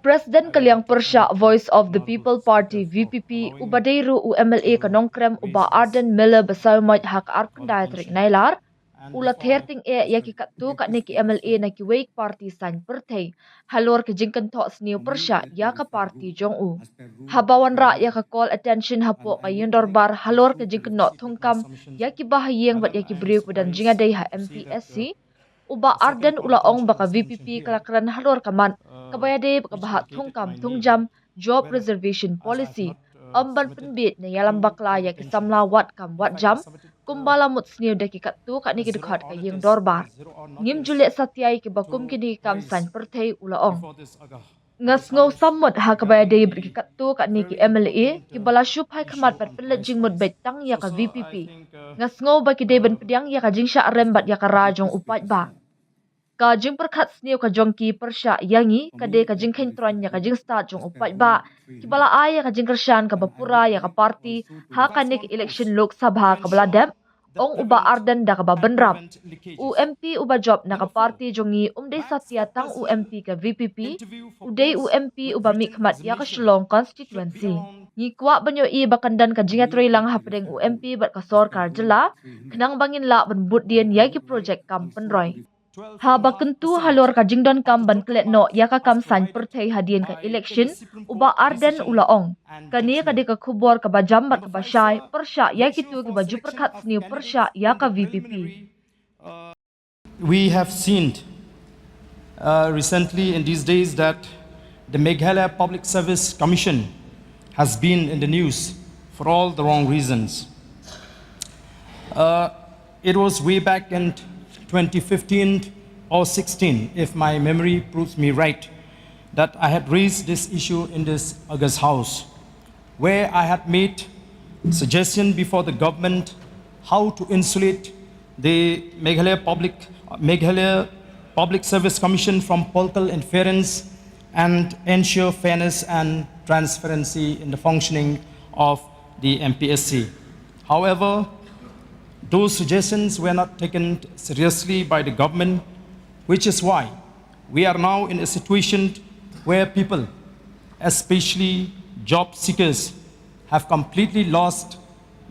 President Kaliang Persya Voice of the People Party VPP Ubadeiru MLA Kanongkrem Bah Ardent Miller Besaumat Hak Arkandai Trik Nailar Ulat herting yaki katu neki MLA na ki wake party sign pertay halor ke kynthoh sniew Persya yaka party jong habawan ra yaka call attention hapo kay bar halor ke kynthoh thungkam yaki bahayeng bat yaki brief dan jingaday ha MPSC Bah Ardent ulaong baka VPP kalakran halor kaman kabayade baka bahat thungkam thungjam job reservation policy amban penbit na yalam bakla yaki samla wat kam wat jam kumbala mut sniew daki katu ni kidukhat kayeng dorbar ngim juliet satyai ke bakum kini kam san perthei ulaong ngas ngau sammut ha kabayade briki katu ni ki MLA ki bala shup hai khamat pat pelet jingmut betang ya ka VPP ngas ngau baki deben pediang ya ka jingsha rembat ya ka rajong upat ba ka jing perkhat sniew ka jongki Persya yangi kade ka jing kentron ya ka jing start jong upat ba kibala aya ka jing kershan ka bapura ya ka party ha kanik election lok sabha ka bala dem ong Bah Ardent da ka babenram UMP job na ka party jongi umde satya tang UMP ka VPP uday UMP mikmat ya ka Shillong constituency ni kwa banyo i bakandan ka jingatroy lang hapdeng UMP bat ka sorkar jela kenang bangin la ban budien ya ki project kampenroy Haba kentu halor ka jingdon kam ban klet no ya ka kam san perthei hadien ka election Bah Ardent ulaong kani ka de ka khubor ka bajambat ka basyai Persya ya kitu ki baju perkhat sniew Persya ya ka VPP We have seen recently in these days that the Meghalaya Public Service Commission has been in the news for all the wrong reasons. It was way back in 2015 or 16, if my memory proves me right, that I had raised this issue in this August House, where I had made suggestion before the government how to insulate the Meghalaya Public Service Commission from political interference and ensure fairness and transparency in the functioning of the MPSC. However, those suggestions were not taken seriously by the government, which is why we are now in a situation where people, especially job seekers, have completely lost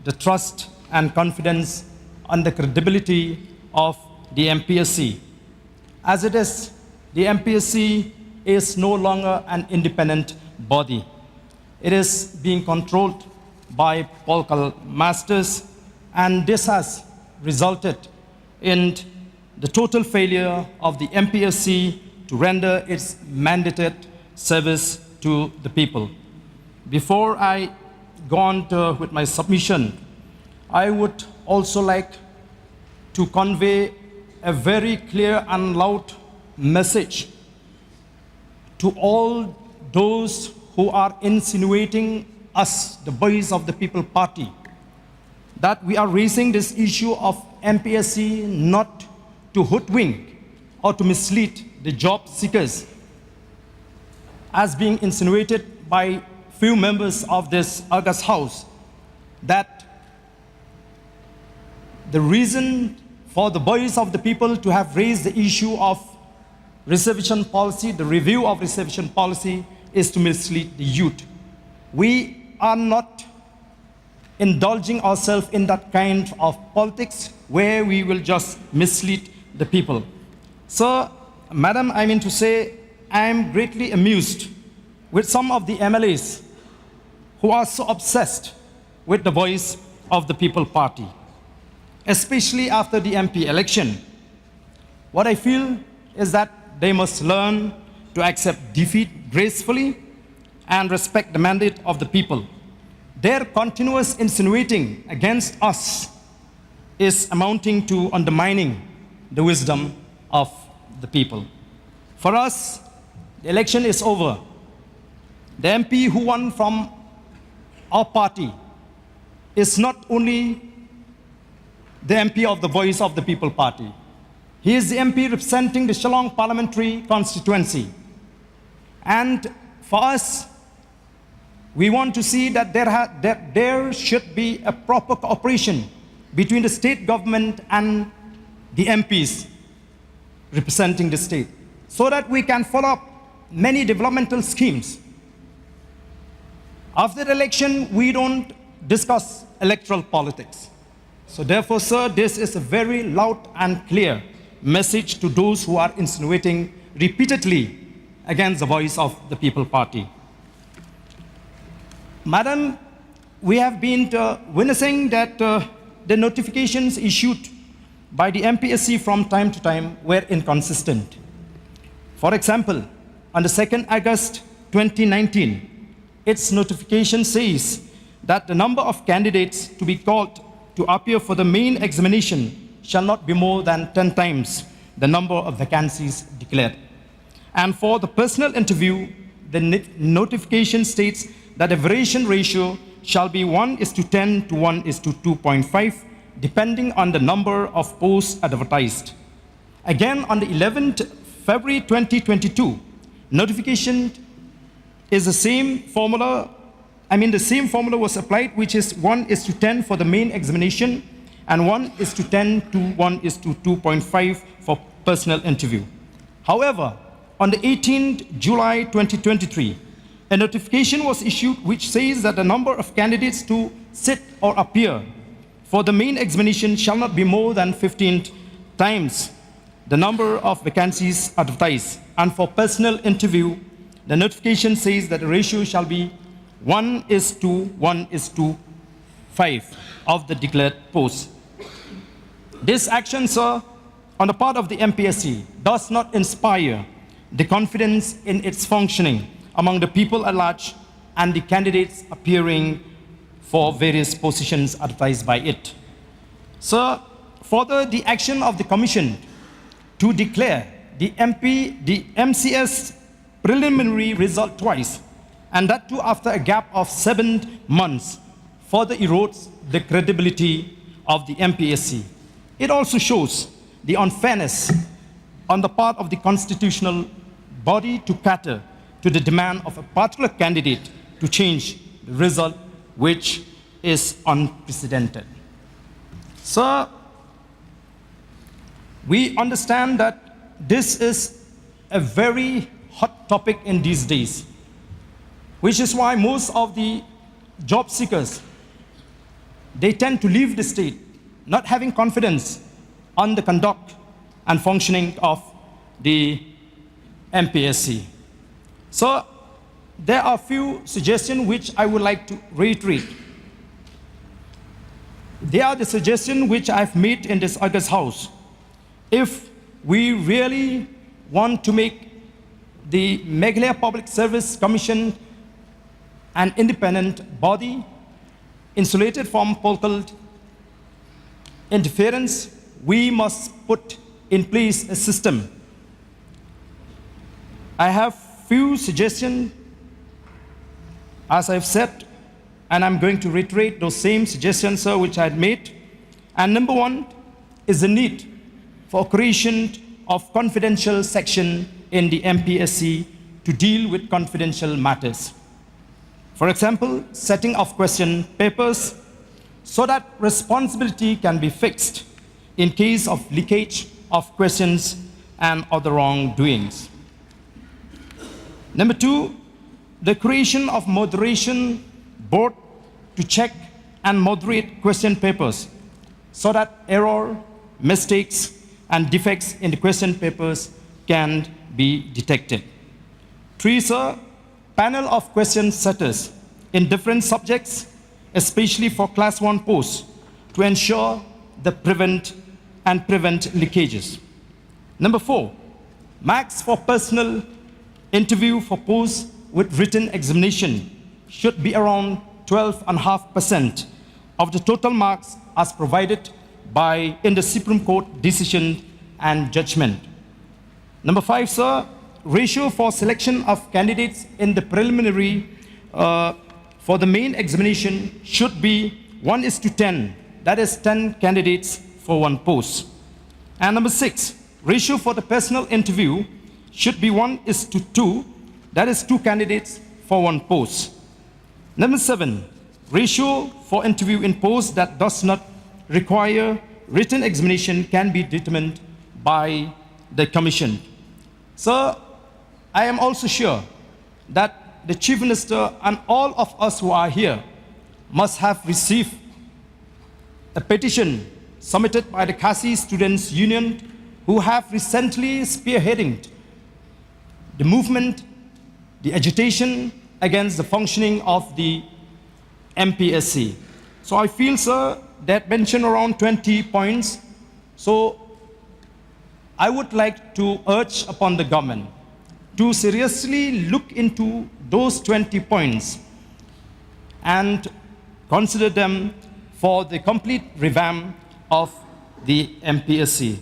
the trust and confidence and the credibility of the MPSC. As it is, the MPSC is no longer an independent body. It is being controlled by political masters, and this has resulted in the total failure of the MPSC to render its mandated service to the people. Before I go on with my submission, I would also like to convey a very clear and loud message to all those who are insinuating us, the voice of the People Party, that we are raising this issue of MPSC not to hoodwink or to mislead the job seekers, as being insinuated by few members of this August House, that the reason for the voice of the people to have raised the issue of reservation policy, the review of reservation policy, is to mislead the youth. We are not indulging ourselves in that kind of politics where we will just mislead the people. So, Madam, I mean to say, I am greatly amused with some of the MLAs who are so obsessed with the voice of the People Party, especially after the MP election. What I feel is that they must learn to accept defeat gracefully and respect the mandate of the people. Their continuous insinuating against us is amounting to undermining the wisdom of the people. For us, the election is over. The MP who won from our party is not only the MP of the Voice of the People Party. He is the MP representing the Shillong parliamentary constituency. And for us, we want to see that there should be a proper cooperation between the state government and the MPs representing the state, so that we can follow up many developmental schemes. After the election, we don't discuss electoral politics. So therefore, sir, this is a very loud and clear message to those who are insinuating repeatedly against the voice of the People Party. Madam, we have been witnessing that the notifications issued by the MPSC from time to time were inconsistent. For example, on the 2nd August 2019, its notification says that the number of candidates to be called to appear for the main examination shall not be more than 10 times the number of vacancies declared. And for the personal interview, the notification states that the variation ratio shall be 1:10 to 1:2.5, depending on the number of posts advertised. Again, on the 11th February 2022, notification is the same formula. The same formula was applied, which is 1:10 for the main examination and 1:10 to 1:2.5 for personal interview. However, on the 18th July 2023, a notification was issued which says that the number of candidates to sit or appear for the main examination shall not be more than 15 times the number of vacancies advertised. And for personal interview, the notification says that the ratio shall be 1:1:5 of the declared posts. This action, sir, on the part of the MPSC does not inspire the confidence in its functioning among the people at large and the candidates appearing for various positions advertised by it. Sir, further, the action of the Commission to declare the MCS preliminary result twice, and that too after a gap of 7 months, further erodes the credibility of the MPSC. It also shows the unfairness on the part of the constitutional body to cater to the demand of a particular candidate to change the result, which is unprecedented. Sir, we understand that this is a very hot topic in these days, which is why most of the job seekers, they tend to leave the state, not having confidence on the conduct and functioning of the MPSC. So there are a few suggestions which I would like to reiterate. They are the suggestions which I've made in this August House. If we really want to make the Meghalaya Public Service Commission an independent body, insulated from political interference, we must put in place a system. I have few suggestions, as I've said, and I'm going to reiterate those same suggestions, sir, which I had made. And number one is the need for creation of confidential section in the MPSC to deal with confidential matters. For example, setting of question papers so that responsibility can be fixed in case of leakage of questions and other wrongdoings. Number two, the creation of moderation board to check and moderate question papers so that error, mistakes, and defects in the question papers can be detected. Three, sir, panel of question setters in different subjects, especially for Class 1 posts, to ensure the prevent leakages. Number four, marks for personal interview for posts with written examination should be around 12.5% of the total marks as provided in the Supreme Court decision and judgment. Number five, sir, ratio for selection of candidates in the preliminary for the main examination should be 1:10, that is 10 candidates for 1 post. And number six, ratio for the personal interview should be 1:2, that is 2 candidates for 1 post. Number seven, ratio for interview in posts that does not require written examination can be determined by the Commission. So I am also sure that the Chief Minister and all of us who are here must have received a petition submitted by the Kasi Students' Union, who have recently spearheaded the movement, the agitation against the functioning of the MPSC. So I feel, sir, that mentioned around 20 points. So I would like to urge upon the government to seriously look into those 20 points and consider them for the complete revamp of the MPSC.